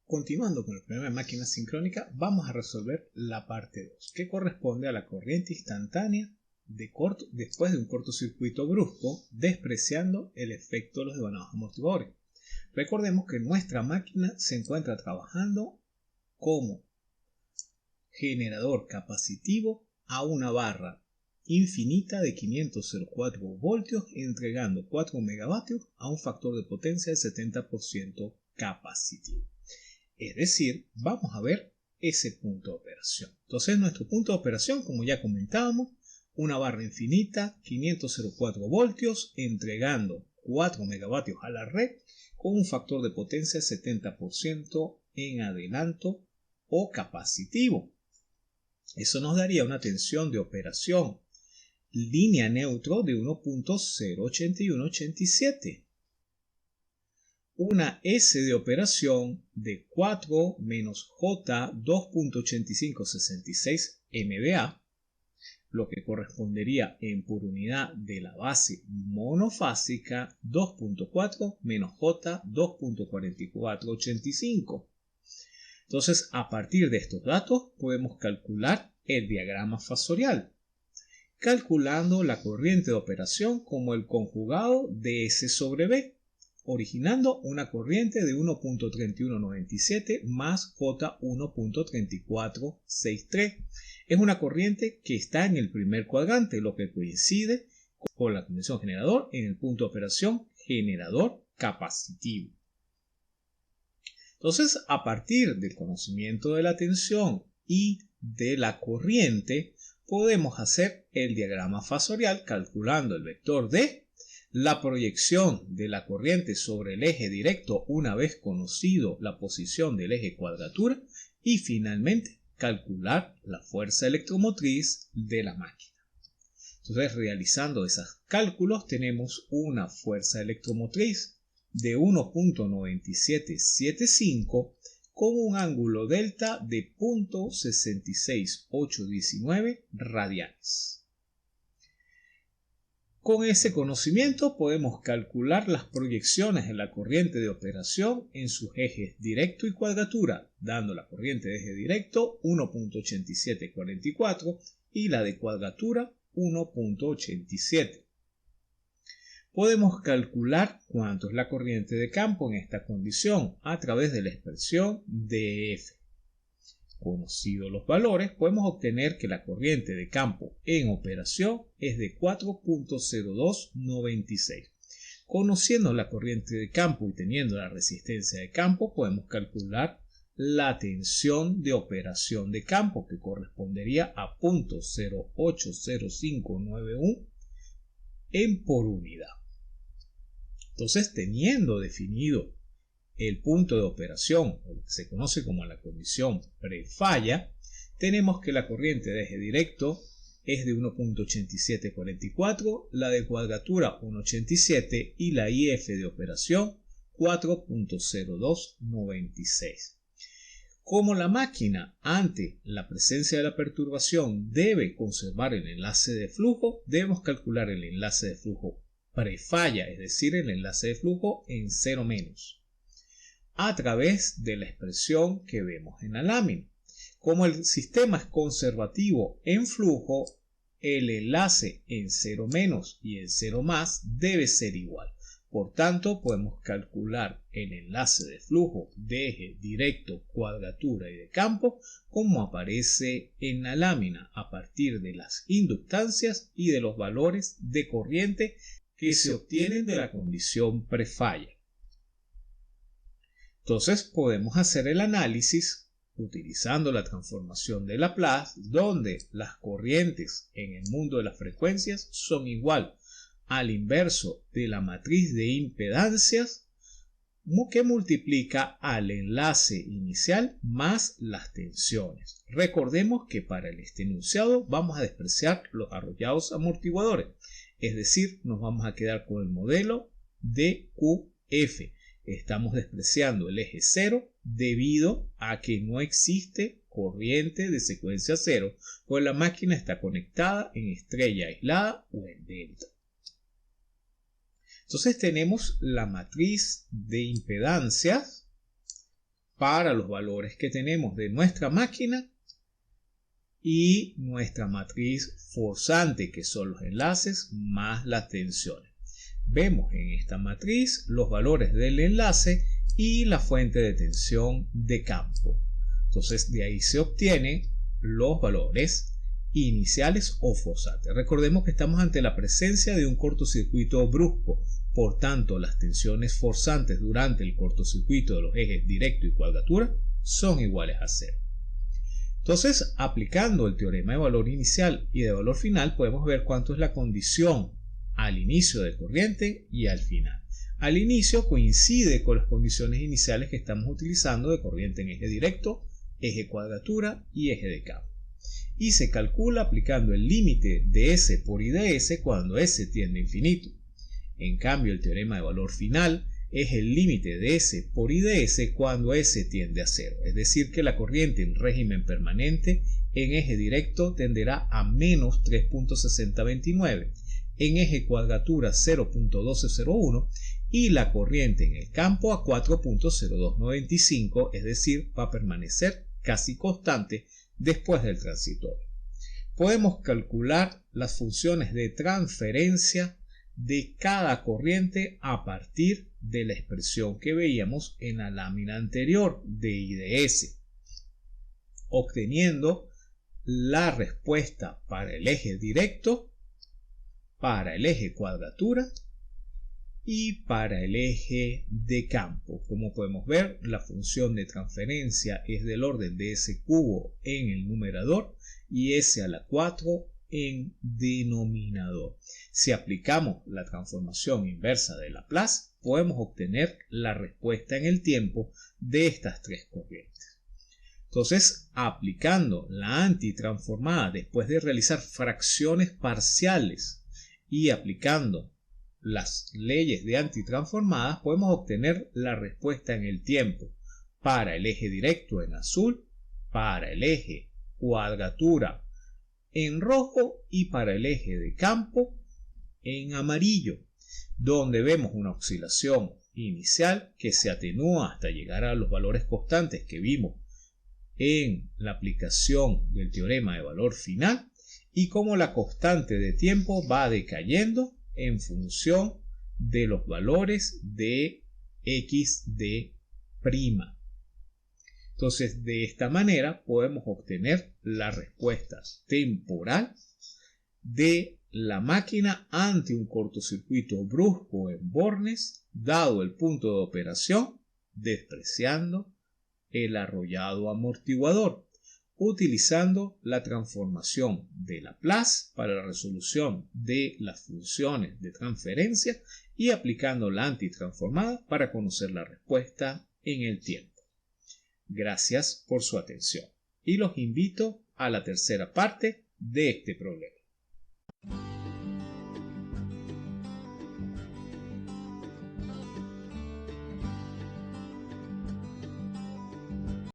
Continuando con el problema de máquina sincrónica, vamos a resolver la parte 2, que corresponde a la corriente instantánea después de un cortocircuito brusco, despreciando el efecto de los devanados amortiguadores. Recordemos que nuestra máquina se encuentra trabajando como generador capacitivo a una barra infinita de 504 voltios, entregando 4 megavatios a un factor de potencia del 70% capacitivo. Es decir, vamos a ver ese punto de operación. Entonces, nuestro punto de operación, como ya comentábamos, una barra infinita, 504 voltios, entregando 4 megavatios a la red con un factor de potencia 70% en adelanto o capacitivo. Eso nos daría una tensión de operación línea neutro de 1.08187. Una S de operación de 4 menos J 2.8566 MVA, lo que correspondería en por unidad de la base monofásica 2.4 menos J 2.4485. Entonces, a partir de estos datos podemos calcular el diagrama fasorial, calculando la corriente de operación como el conjugado de S sobre B, originando una corriente de 1.3197 más J 1.3463. Es una corriente que está en el primer cuadrante, lo que coincide con la condición generador en el punto de operación generador capacitivo. Entonces, a partir del conocimiento de la tensión y de la corriente, podemos hacer el diagrama fasorial calculando el vector D, la proyección de la corriente sobre el eje directo una vez conocido la posición del eje cuadratura y finalmente calcular la fuerza electromotriz de la máquina. Entonces, realizando esos cálculos tenemos una fuerza electromotriz de 1.9775 con un ángulo delta de 0.66819 radianes. Con ese conocimiento podemos calcular las proyecciones de la corriente de operación en sus ejes directo y cuadratura, dando la corriente de eje directo 1.8744 y la de cuadratura 1.87. Podemos calcular cuánto es la corriente de campo en esta condición a través de la expresión dF. Conocidos los valores, podemos obtener que la corriente de campo en operación es de 4.0296. Conociendo la corriente de campo y teniendo la resistencia de campo, podemos calcular la tensión de operación de campo, que correspondería a 0.080591 en por unidad. Entonces, teniendo definido el punto de operación, o lo que se conoce como la condición prefalla, tenemos que la corriente de eje directo es de 1.8744, la de cuadratura 1.87 y la IF de operación 4.0296. Como la máquina ante la presencia de la perturbación debe conservar el enlace de flujo, debemos calcular el enlace de flujo prefalla, es decir, el enlace de flujo en 0 menos, a través de la expresión que vemos en la lámina. Como el sistema es conservativo en flujo, el enlace en 0 menos y en 0 más debe ser igual. Por tanto, podemos calcular el enlace de flujo de eje directo, cuadratura y de campo como aparece en la lámina a partir de las inductancias y de los valores de corriente que se obtienen de la condición prefalla. Entonces podemos hacer el análisis utilizando la transformación de Laplace, donde las corrientes en el mundo de las frecuencias son igual al inverso de la matriz de impedancias que multiplica al enlace inicial más las tensiones. Recordemos que para este enunciado vamos a despreciar los arrollados amortiguadores, es decir, nos vamos a quedar con el modelo de QF. Estamos despreciando el eje 0 debido a que no existe corriente de secuencia 0, pues la máquina está conectada en estrella aislada o en delta. Entonces tenemos la matriz de impedancias para los valores que tenemos de nuestra máquina y nuestra matriz forzante, que son los enlaces más las tensiones. Vemos en esta matriz los valores del enlace y la fuente de tensión de campo. Entonces de ahí se obtienen los valores iniciales o forzantes. Recordemos que estamos ante la presencia de un cortocircuito brusco, por tanto las tensiones forzantes durante el cortocircuito de los ejes directo y cuadratura son iguales a 0. Entonces, aplicando el teorema de valor inicial y de valor final, podemos ver cuánto es la condición al inicio de corriente y al final. Al inicio coincide con las condiciones iniciales que estamos utilizando de corriente en eje directo, eje cuadratura y eje de campo. Y se calcula aplicando el límite de S por I de S cuando S tiende a infinito. En cambio, el teorema de valor final es el límite de S por I de S cuando S tiende a 0. Es decir, que la corriente en régimen permanente en eje directo tenderá a menos 3.6029, en eje cuadratura 0.1201 y la corriente en el campo a 4.0295, es decir, va a permanecer casi constante después del transitorio. Podemos calcular las funciones de transferencia de cada corriente a partir de la expresión que veíamos en la lámina anterior de I de S, obteniendo la respuesta para el eje directo, para el eje cuadratura y para el eje de campo. Como podemos ver, la función de transferencia es del orden de S cubo en el numerador y S a la 4 en denominador. Si aplicamos la transformación inversa de Laplace, podemos obtener la respuesta en el tiempo de estas tres corrientes. Entonces, aplicando la antitransformada después de realizar fracciones parciales y aplicando las leyes de antitransformadas, podemos obtener la respuesta en el tiempo para el eje directo en azul, para el eje cuadratura en rojo y para el eje de campo en amarillo, donde vemos una oscilación inicial que se atenúa hasta llegar a los valores constantes que vimos en la aplicación del teorema de valor final, y cómo la constante de tiempo va decayendo en función de los valores de x de prima. Entonces, de esta manera podemos obtener la respuesta temporal de la máquina ante un cortocircuito brusco en bornes, dado el punto de operación, despreciando el arrollado amortiguador, utilizando la transformación de Laplace para la resolución de las funciones de transferencia y aplicando la antitransformada para conocer la respuesta en el tiempo. Gracias por su atención y los invito a la tercera parte de este problema.